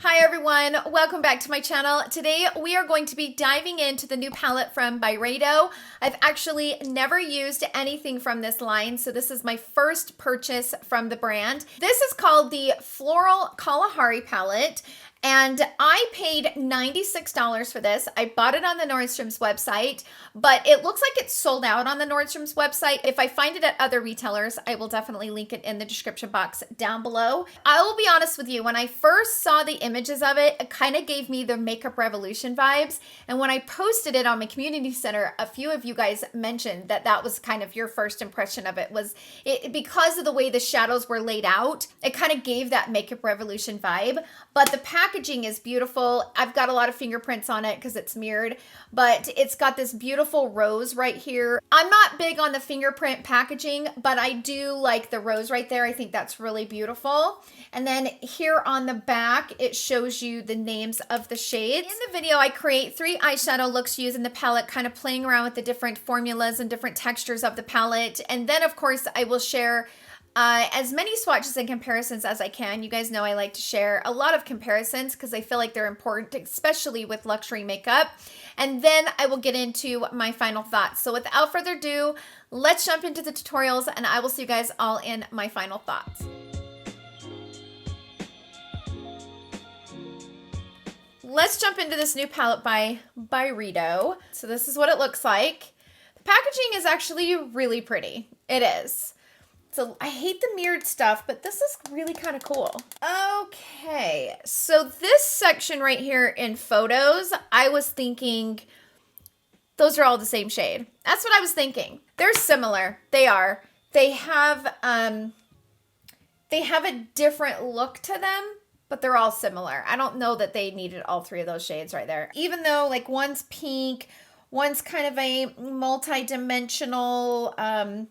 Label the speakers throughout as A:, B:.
A: Hi everyone, welcome back to my channel. Today we are going to be diving into the new palette from Byredo. I've actually never used anything from this line, so this is my first purchase from the brand. This is called the Floral Kalahari Palette, and I paid $96 for this. I bought it on the Nordstrom's website, but it looks like it's sold out on the Nordstrom's website. If I find it at other retailers, I will definitely link it in the description box down below. I will be honest with you, when I first saw the images of it, it kind of gave me the Makeup Revolution vibes. And when I posted it on my community center, a few of you guys mentioned that that was kind of your first impression of it, was it because of the way the shadows were laid out, it kind of gave that Makeup Revolution vibe. But the packaging is beautiful. I've got a lot of fingerprints on it because it's mirrored, but it's got this beautiful rose right here. I'm not big on the fingerprint packaging, but I do like the rose right there. I think that's really beautiful. And then here on the back, it shows you the names of the shades. In the video, I create 3 eyeshadow looks using the palette, kind of playing around with the different formulas and different textures of the palette. And then of course, I will share as many swatches and comparisons as I can. You guys know I like to share a lot of comparisons because I feel like they're important, especially with luxury makeup. And then I will get into my final thoughts. So without further ado, let's jump into the tutorials and I will see you guys all in my final thoughts. Let's jump into this new palette by Byredo. So this is what it looks like. The packaging is actually really pretty. It is. So I hate the mirrored stuff, but this is really kind of cool. Okay, so this section right here in photos, I was thinking those are all the same shade. That's what I was thinking. They're similar. They are. They have a different look to them, but they're all similar. I don't know that they needed all 3 of those shades right there. Even though like one's pink, one's kind of a multi-dimensional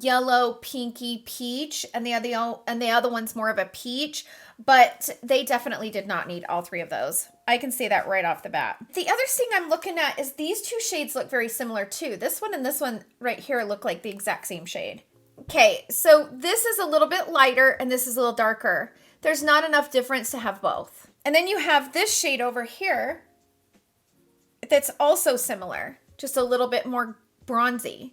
A: yellow, pinky, peach, and the other one's more of a peach, but they definitely did not need all 3 of those. I can say that right off the bat. The other thing I'm looking at is these 2 shades look very similar too. This one and this one right here look like the exact same shade. Okay, so this is a little bit lighter and this is a little darker. There's not enough difference to have both. And then you have this shade over here that's also similar, just a little bit more bronzy.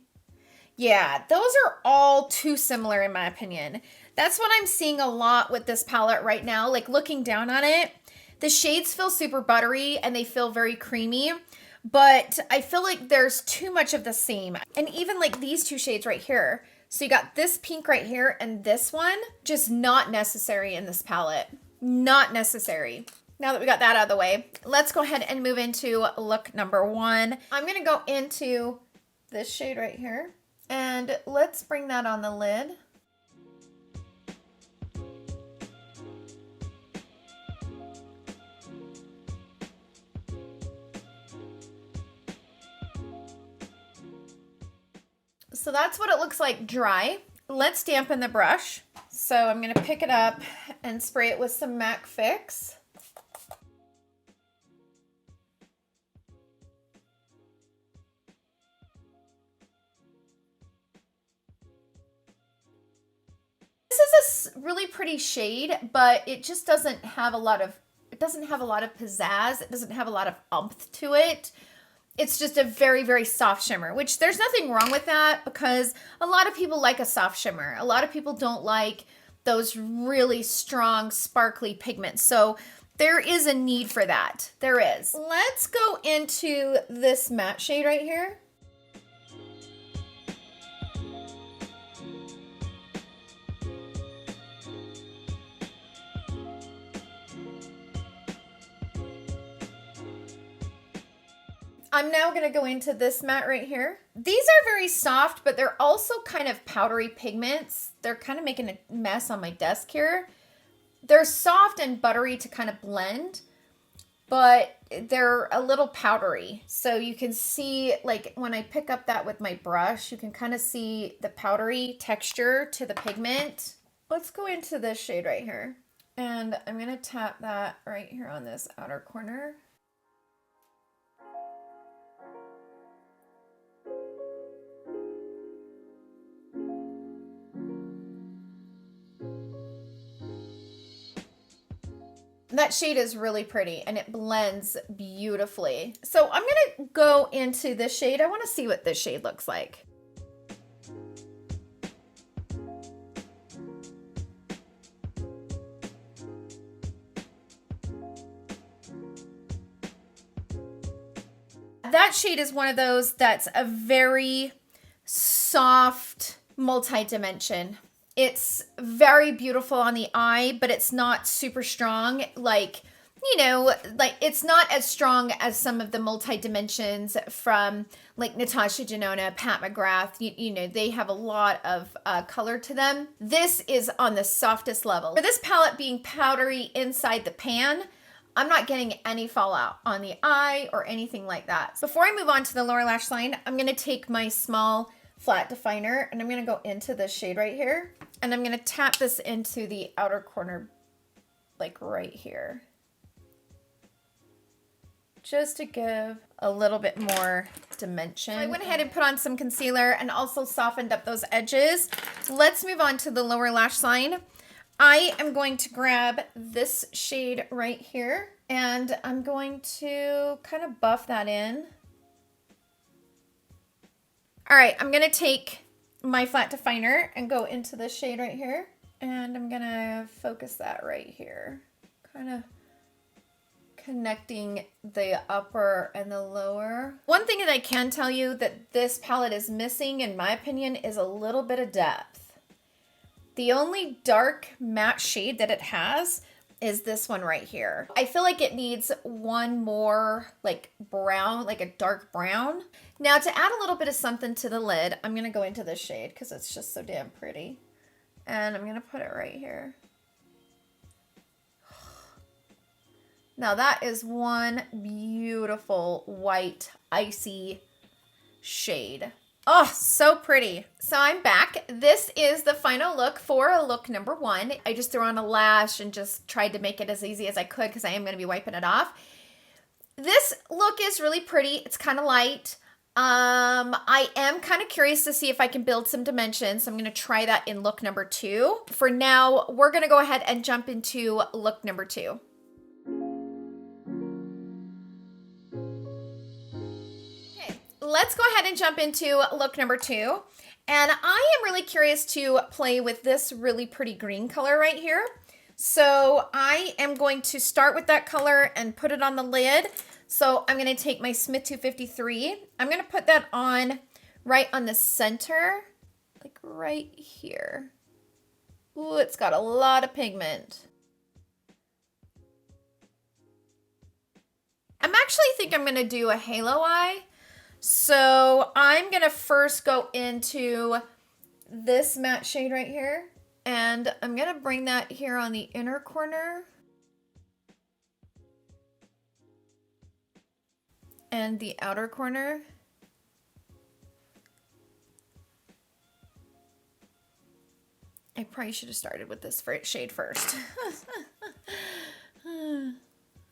A: Yeah, those are all too similar in my opinion. That's what I'm seeing a lot with this palette right now. Like looking down on it, the shades feel super buttery and they feel very creamy, but I feel like there's too much of the same. And even like these 2 shades right here. So you got this pink right here and this one, just not necessary in this palette. Not necessary. Now that we got that out of the way, let's go ahead and move into look number 1. I'm gonna go into this shade right here. And let's bring that on the lid. So that's what it looks like dry. Let's dampen the brush. So I'm going to pick it up and spray it with some MAC Fix. This is a really pretty shade, but it just doesn't have a lot of, pizzazz. It doesn't have a lot of oomph to it. It's just a very, very soft shimmer, which there's nothing wrong with that because a lot of people like a soft shimmer. A lot of people don't like those really strong, sparkly pigments. So there is a need for that. There is. Let's go into this matte shade right here. I'm now going to go into this matte right here. These are very soft, but they're also kind of powdery pigments. They're kind of making a mess on my desk here. They're soft and buttery to kind of blend, but they're a little powdery. So you can see, like when I pick up that with my brush, you can kind of see the powdery texture to the pigment. Let's go into this shade right here. And I'm going to tap that right here on this outer corner. That shade is really pretty and it blends beautifully. So I'm gonna go into this shade. I wanna see what this shade looks like. That shade is one of those that's a very soft multi-dimension. It's very beautiful on the eye, but it's not super strong. Like, you know, like it's not as strong as some of the multi-dimensions from like Natasha Denona, Pat McGrath. You know, they have a lot of color to them. This is on the softest level. For this palette being powdery inside the pan, I'm not getting any fallout on the eye or anything like that. Before I move on to the lower lash line, I'm gonna take my small flat definer and I'm gonna go into this shade right here. And I'm gonna tap this into the outer corner, like right here. Just to give a little bit more dimension. So I went ahead and put on some concealer and also softened up those edges. Let's move on to the lower lash line. I am going to grab this shade right here and I'm going to kind of buff that in. All right, I'm gonna take my flat definer and go into this shade right here. And I'm gonna focus that right here. Kind of connecting the upper and the lower. One thing that I can tell you that this palette is missing, in my opinion, is a little bit of depth. The only dark matte shade that it has is this one right here. I feel like it needs one more like brown, like a dark brown. Now to add a little bit of something to the lid, I'm gonna go into this shade because it's just so damn pretty. And I'm gonna put it right here. Now that is one beautiful white icy shade. Oh, so pretty. So I'm back. This is the final look for look number 1. I just threw on a lash and just tried to make it as easy as I could because I am going to be wiping it off. This look is really pretty. It's kind of light. I am kind of curious to see if I can build some dimensions. So I'm going to try that in look number 2. For now, we're going to go ahead and jump into look number 2. Let's go ahead and jump into look number 2. And I am really curious to play with this really pretty green color right here. So I am going to start with that color and put it on the lid. So I'm going to take my Smith 253. I'm going to put that on right on the center, like right here. Ooh, it's got a lot of pigment. I'm actually think I'm going to do a halo eye. So I'm going to first go into this matte shade right here, and I'm going to bring that here on the inner corner and the outer corner. I probably should have started with this shade first.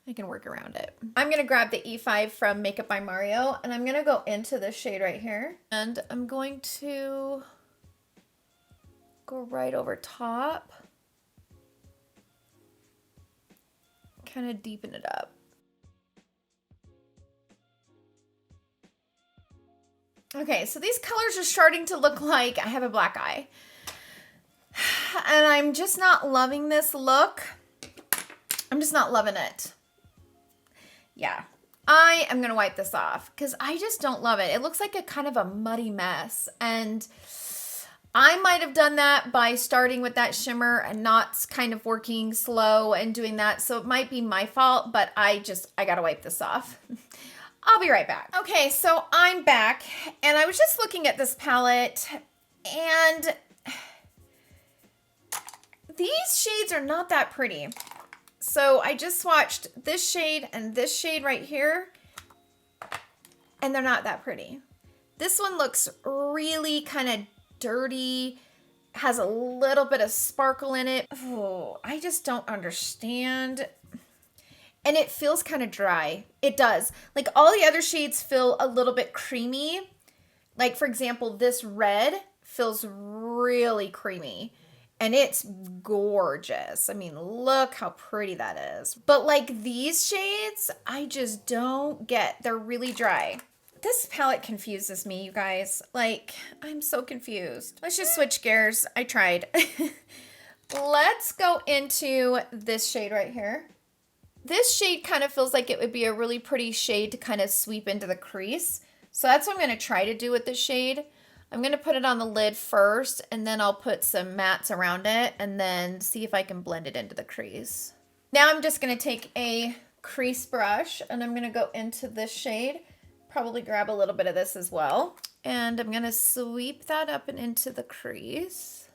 A: I can work around it. I'm gonna grab the E5 from Makeup by Mario and I'm gonna go into this shade right here. And I'm going to go right over top. Kind of deepen it up. Okay, so these colors are starting to look like I have a black eye. And I'm just not loving this look. I'm just not loving it. Yeah, I am going to wipe this off because I just don't love it. It looks like a kind of a muddy mess. And I might have done that by starting with that shimmer and not kind of working slow and doing that. So it might be my fault, but I got to wipe this off. I'll be right back. Okay, so I'm back and I was just looking at this palette and these shades are not that pretty. So I just swatched this shade and this shade right here, and they're not that pretty. This one looks really kind of dirty, has a little bit of sparkle in it. Oh, I just don't understand. And it feels kind of dry. It does. Like all the other shades feel a little bit creamy. Like for example, this red feels really creamy. And it's gorgeous. I mean, look how pretty that is. But like these shades, I just don't get. They're really dry. This palette confuses me, you guys. Like, I'm so confused. Let's just switch gears. I tried. Let's go into this shade right here. This shade kind of feels like it would be a really pretty shade to kind of sweep into the crease. So that's what I'm going to try to do with this shade. I'm going to put it on the lid first, and then I'll put some mattes around it and then see if I can blend it into the crease. Now I'm just going to take a crease brush and I'm going to go into this shade, probably grab a little bit of this as well. And I'm going to sweep that up and into the crease.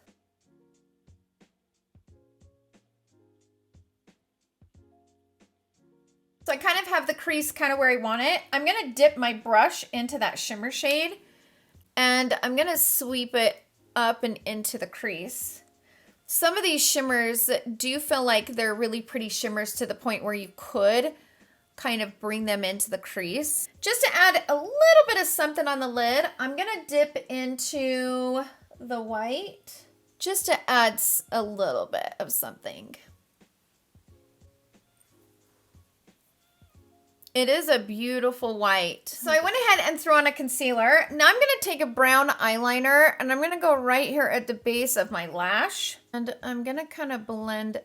A: So I kind of have the crease kind of where I want it. I'm going to dip my brush into that shimmer shade. And I'm going to sweep it up and into the crease. Some of these shimmers do feel like they're really pretty shimmers to the point where you could kind of bring them into the crease. Just to add a little bit of something on the lid, I'm going to dip into the white just to add a little bit of something. It is a beautiful white. So I went ahead and threw on a concealer. Now I'm going to take a brown eyeliner and I'm going to go right here at the base of my lash. And I'm going to kind of blend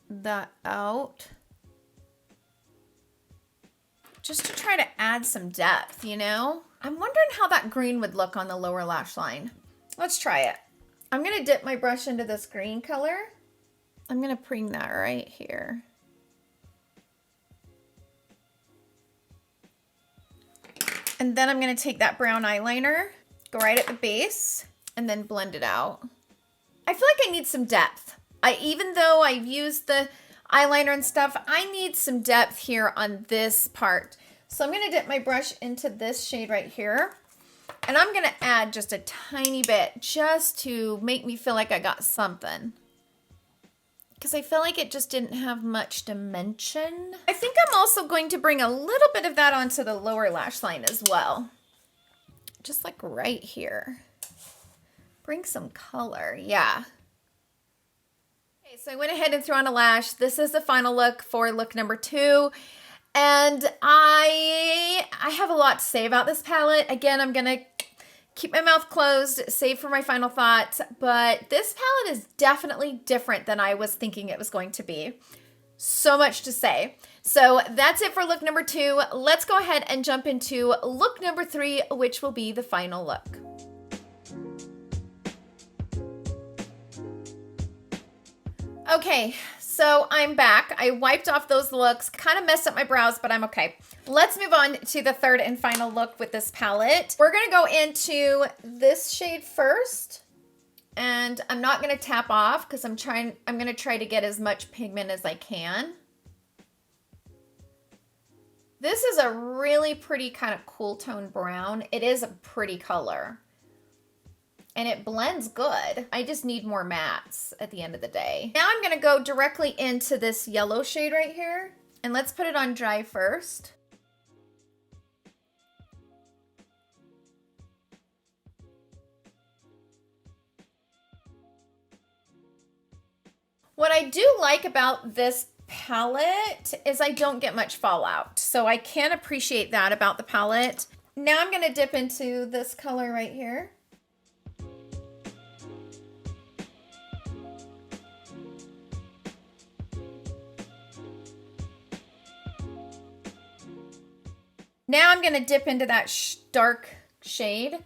A: that out. Just to try to add some depth, you know? I'm wondering how that green would look on the lower lash line. Let's try it. I'm going to dip my brush into this green color. I'm going to bring that right here. And then I'm going to take that brown eyeliner, go right at the base, and then blend it out. I feel like I need some depth. Even though I've used the eyeliner and stuff, I need some depth here on this part. So I'm going to dip my brush into this shade right here. And I'm going to add just a tiny bit just to make me feel like I got something. Because I feel like it just didn't have much dimension. I think I'm also going to bring a little bit of that onto the lower lash line as well. Just like right here. Bring some color, yeah. Okay, so I went ahead and threw on a lash. This is the final look for look number 2. And I have a lot to say about this palette. Again, I'm going to keep my mouth closed, save for my final thoughts, but this palette is definitely different than I was thinking it was going to be. So much to say. So that's it for look number 2. Let's go ahead and jump into look number 3, which will be the final look. Okay, so I'm back. I wiped off those looks, kind of messed up my brows, but I'm okay. Let's move on to the third and final look with this palette. We're gonna go into this shade first, and I'm not gonna tap off because I'm gonna try to get as much pigment as I can. This is a really pretty kind of cool tone brown. It is a pretty color. And it blends good. I just need more mattes at the end of the day. Now I'm gonna go directly into this yellow shade right here. And let's put it on dry first. What I do like about this palette is I don't get much fallout. So I can appreciate that about the palette. Now I'm gonna dip into this color right here. Now I'm going to dip into that dark shade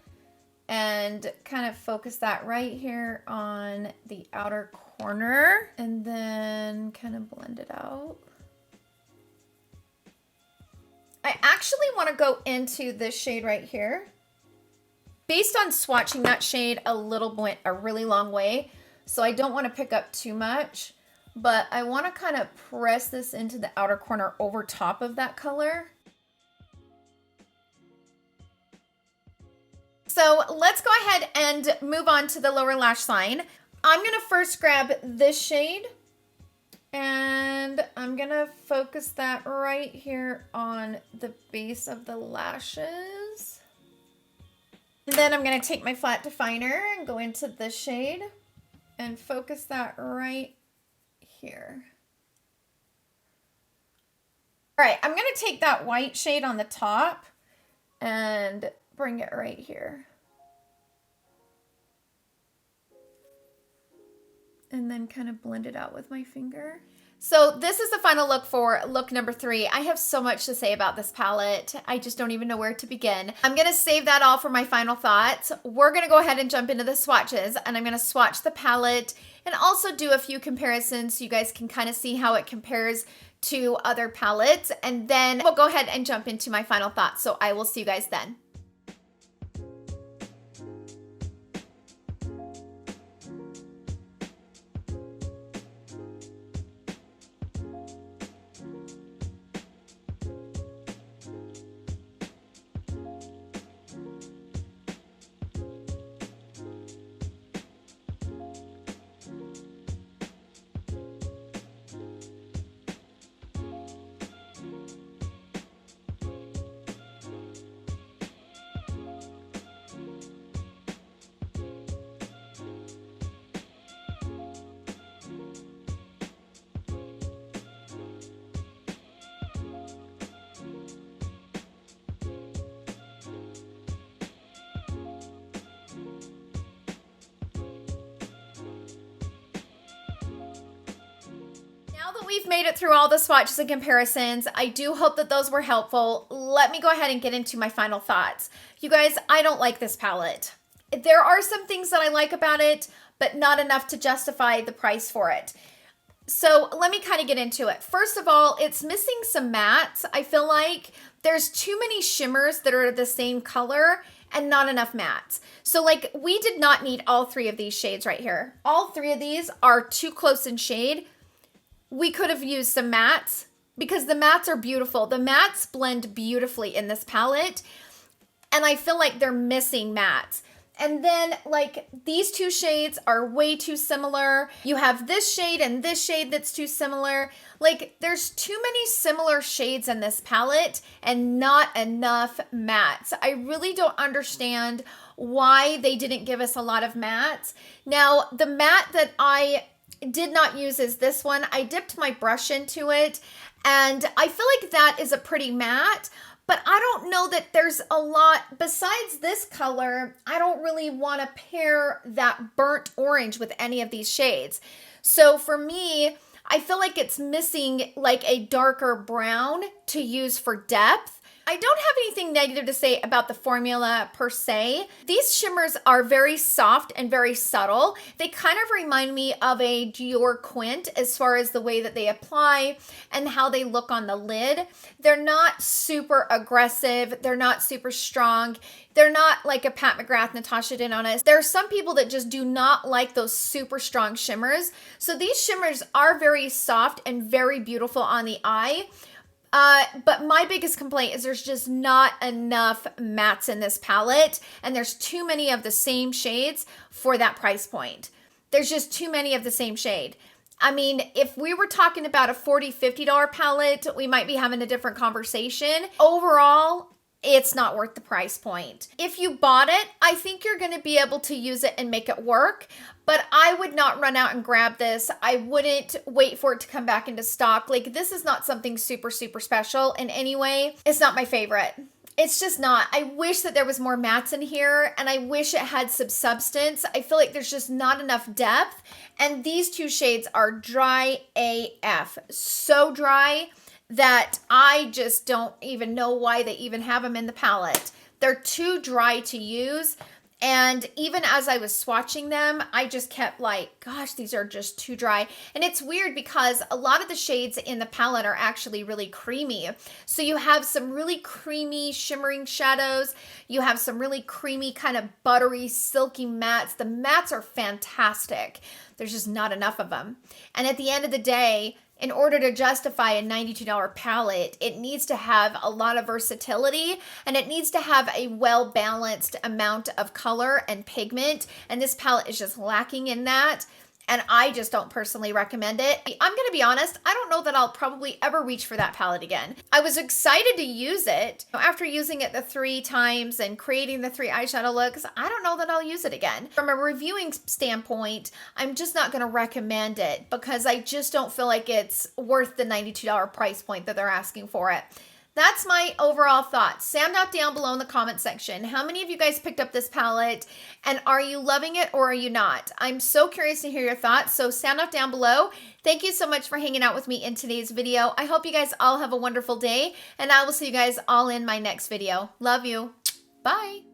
A: and kind of focus that right here on the outer corner and then kind of blend it out. I actually want to go into this shade right here. Based on swatching that shade a really long way, so I don't want to pick up too much, but I want to kind of press this into the outer corner over top of that color. So let's go ahead and move on to the lower lash line. I'm going to first grab this shade and I'm going to focus that right here on the base of the lashes. And then I'm going to take my flat definer and go into this shade. and focus that right here. All right, I'm gonna take that white shade on the top and bring it right here. And then kind of blend it out with my finger. So this is the final look for look number 3. I have so much to say about this palette. I just don't even know where to begin. I'm gonna save that all for my final thoughts. We're gonna go ahead and jump into the swatches, and I'm gonna swatch the palette and also do a few comparisons so you guys can kind of see how it compares to other palettes. And then we'll go ahead and jump into my final thoughts. So I will see you guys then. Now that we've made it through all the swatches and comparisons, I do hope that those were helpful. Let me go ahead and get into my final thoughts. You guys, I don't like this palette. There are some things that I like about it, but not enough to justify the price for it. So let me kind of get into it. First of all, it's missing some mattes. I feel like there's too many shimmers that are the same color and not enough mattes. So like we did not need all 3 of these shades right here. All 3 of these are too close in shade. We could have used some mattes because the mattes are beautiful. The mattes blend beautifully in this palette, and I feel like they're missing mattes. And then like these 2 shades are way too similar. You have this shade and this shade that's too similar. Like there's too many similar shades in this palette and not enough mattes. I really don't understand why they didn't give us a lot of mattes. Now, the matte that I did not use is this one. I dipped my brush into it, and I feel like that is a pretty matte, but I don't know that there's a lot besides this color. I don't really want to pair that burnt orange with any of these shades. So for me, I feel like it's missing like a darker brown to use for depth. I don't have anything negative to say about the formula per se. These shimmers are very soft and very subtle. They kind of remind me of a Dior Quint as far as the way that they apply and how they look on the lid. They're not super aggressive. They're not super strong. They're not like a Pat McGrath, Natasha Denona. There are some people that just do not like those super strong shimmers. So these shimmers are very soft and very beautiful on the eye. But my biggest complaint is there's just not enough mattes in this palette, and there's too many of the same shades for that price point. There's just too many of the same shade. I mean, if we were talking about a $40, $50 palette, we might be having a different conversation. Overall, it's not worth the price point. If you bought it, I think you're going to be able to use it and make it work, but I would not run out and grab this. I wouldn't wait for it to come back into stock. Like, this is not something super, super special in any way. It's not my favorite. It's just not. I wish that there was more mattes in here, and I wish it had some substance. I feel like there's just not enough depth, and these 2 shades are dry AF. So dry that I just don't even know why they even have them in the palette. They're too dry to use. And even as I was swatching them, I just kept like, gosh, these are just too dry. And it's weird because a lot of the shades in the palette are actually really creamy. So you have some really creamy shimmering shadows. You have some really creamy kind of buttery, silky mattes. The mattes are fantastic. There's just not enough of them. And at the end of the day, in order to justify a $92 palette, it needs to have a lot of versatility, and it needs to have a well-balanced amount of color and pigment, and this palette is just lacking in that. and I just don't personally recommend it. I'm gonna be honest, I don't know that I'll probably ever reach for that palette again. I was excited to use it. After using it the 3 times and creating the 3 eyeshadow looks, I don't know that I'll use it again. From a reviewing standpoint, I'm just not gonna recommend it because I just don't feel like it's worth the $92 price point that they're asking for it. That's my overall thoughts. Sound out down below in the comment section. How many of you guys picked up this palette, and are you loving it or are you not? I'm so curious to hear your thoughts, so sound out down below. Thank you so much for hanging out with me in today's video. I hope you guys all have a wonderful day, and I will see you guys all in my next video. Love you. Bye.